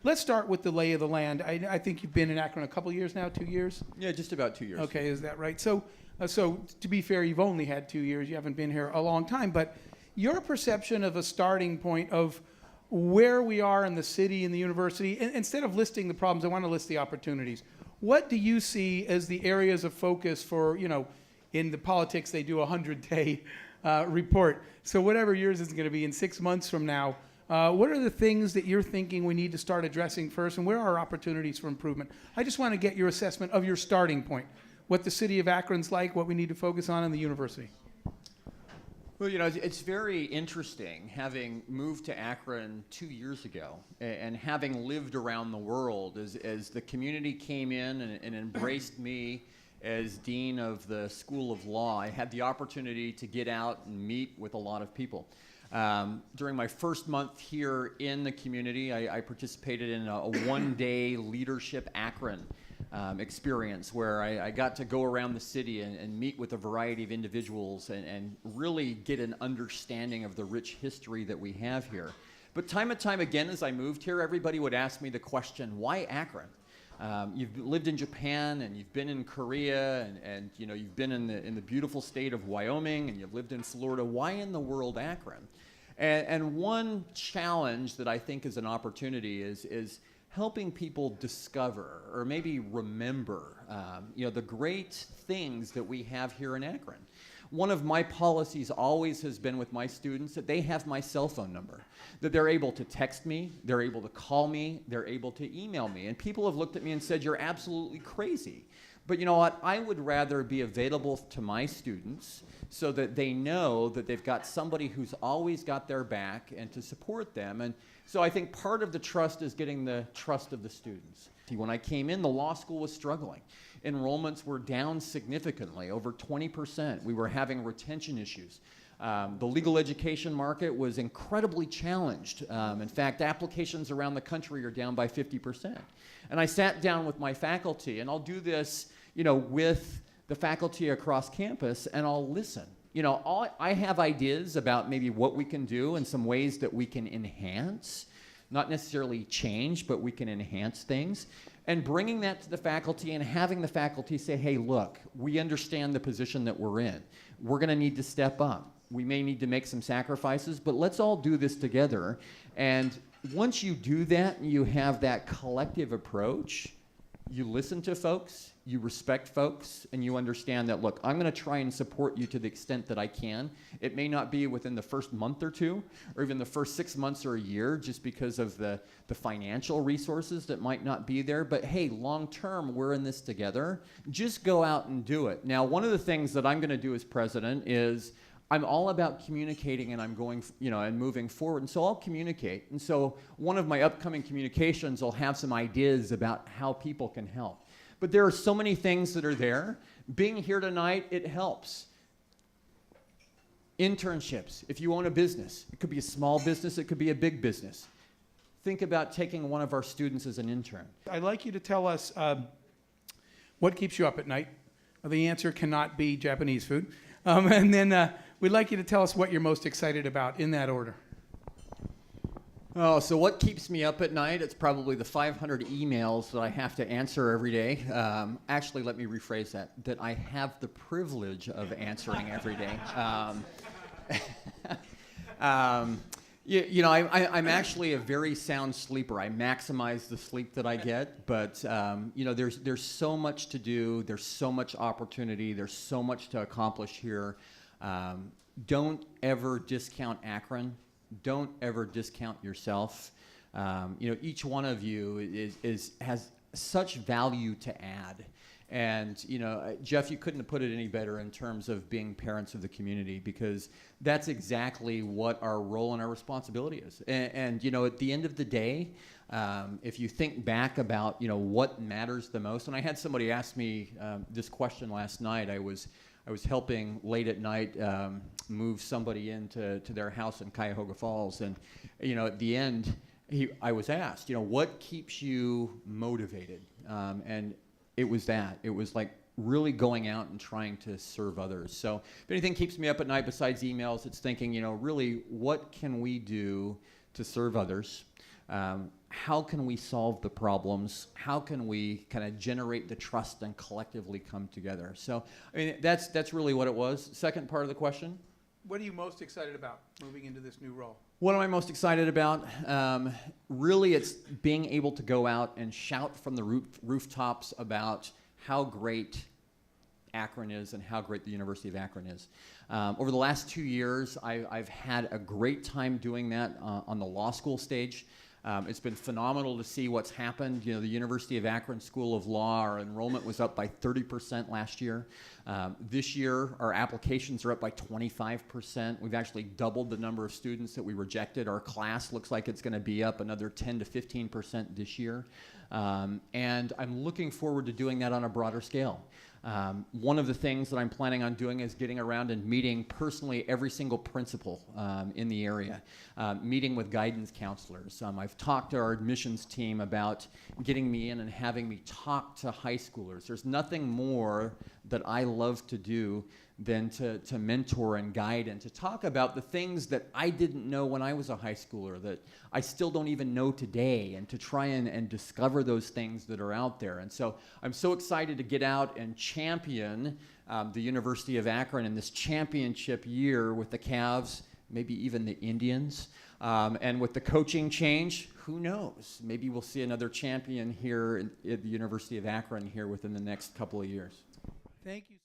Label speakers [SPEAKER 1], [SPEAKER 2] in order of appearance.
[SPEAKER 1] let's start with the lay of the land. I think you've been in Akron a couple years now, 2 years?
[SPEAKER 2] Yeah, just about 2 years.
[SPEAKER 1] Okay, is that right? So to be fair, you've only had 2 years. You haven't been here a long time. But your perception of a starting point of where we are in the city and the university, and instead of listing the problems, I want to list the opportunities. What do you see as the areas of focus for, in the politics, they do a 100-day report. So whatever yours is going to be in 6 months from now, what are the things that you're thinking we need to start addressing first, and where are opportunities for improvement? I just want to get your assessment of your starting point, what the city of Akron's like, what we need to focus on in the university.
[SPEAKER 2] Well, it's very interesting having moved to Akron 2 years ago and having lived around the world as the community came in and embraced me as dean of the School of Law. I had the opportunity to get out and meet with a lot of people. During my first month here in the community, I participated in a one-day Leadership Akron experience where I got to go around the city and meet with a variety of individuals and really get an understanding of the rich history that we have here. But time and time again, as I moved here, everybody would ask me the question, why Akron? You've lived in Japan and you've been in Korea and you've been in the beautiful state of Wyoming and you've lived in Florida. Why in the world Akron? And one challenge that I think is an opportunity is helping people discover or maybe remember the great things that we have here in Akron. One of my policies always has been with my students that they have my cell phone number, that they're able to text me, they're able to call me, they're able to email me. And people have looked at me and said, you're absolutely crazy. But you know what? I would rather be available to my students so that they know that they've got somebody who's always got their back and to support them. And so I think part of the trust is getting the trust of the students. When I came in, the law school was struggling. Enrollments were down significantly, over 20%. We were having retention issues. The legal education market was incredibly challenged. In fact, applications around the country are down by 50%. And I sat down with my faculty, and I'll do this, with the faculty across campus, and I'll listen. I have ideas about maybe what we can do and some ways that we can enhance, not necessarily change, but we can enhance things. And bringing that to the faculty and having the faculty say, hey, look, we understand the position that we're in. We're going to need to step up. We may need to make some sacrifices, but let's all do this together. And once you do that and you have that collective approach, you listen to folks, you respect folks, and you understand that, look, I'm going to try and support you to the extent that I can. It may not be within the first month or two, or even the first 6 months or a year, just because of the financial resources that might not be there. But hey, long term, we're in this together. Just go out and do it. Now, one of the things that I'm going to do as president is I'm all about communicating, and I'm going, and moving forward. And so I'll communicate. And so one of my upcoming communications will have some ideas about how people can help. But there are so many things that are there. Being here tonight, it helps. Internships. If you own a business, it could be a small business, it could be a big business. Think about taking one of our students as an intern.
[SPEAKER 1] I'd like you to tell us what keeps you up at night. The answer cannot be Japanese food. And then we'd like you to tell us what you're most excited about in that order.
[SPEAKER 2] Oh, so what keeps me up at night? It's probably the 500 emails that I have to answer every day. Actually, let me rephrase that I have the privilege of answering every day. I'm actually a very sound sleeper. I maximize the sleep that I get, but there's so much to do. There's so much opportunity. There's so much to accomplish here. Don't ever discount Akron. Don't ever discount yourself. Each one of you has such value to add. And, Jeff, you couldn't have put it any better in terms of being parents of the community, because that's exactly what our role and our responsibility is. And at the end of the day, if you think back about, what matters the most, and I had somebody ask me this question last night. I was helping late at night move somebody into their house in Cuyahoga Falls. And, at the end, I was asked, what keeps you motivated? And it was that. It was like really going out and trying to serve others. So if anything keeps me up at night besides emails, it's thinking, really, what can we do to serve others? how can we solve the problems? How can we kind of generate the trust and collectively come together? So, I mean, that's really what it was. Second part of the question?
[SPEAKER 1] What are you most excited about moving into this new role?
[SPEAKER 2] What am I most excited about? Really, it's being able to go out and shout from the rooftops about how great Akron is and how great the University of Akron is. Over the last 2 years, I've had a great time doing that on the law school stage. It's been phenomenal to see what's happened. You know, the University of Akron School of Law, our enrollment was up by 30% last year. This year, our applications are up by 25%. We've actually doubled the number of students that we rejected. Our class looks like it's going to be up another 10 to 15% this year. And I'm looking forward to doing that on a broader scale. One of the things that I'm planning on doing is getting around and meeting personally every single principal in the area, meeting with guidance counselors. I've talked to our admissions team about getting me in and having me talk to high schoolers. There's nothing more that I love to do than to mentor and guide and to talk about the things that I didn't know when I was a high schooler, that I still don't even know today, and to try and discover those things that are out there. And so I'm so excited to get out and champion the University of Akron in this championship year with the Cavs, maybe even the Indians. And with the coaching change, who knows? Maybe we'll see another champion here at the University of Akron here within the next couple of years.
[SPEAKER 1] Thank you.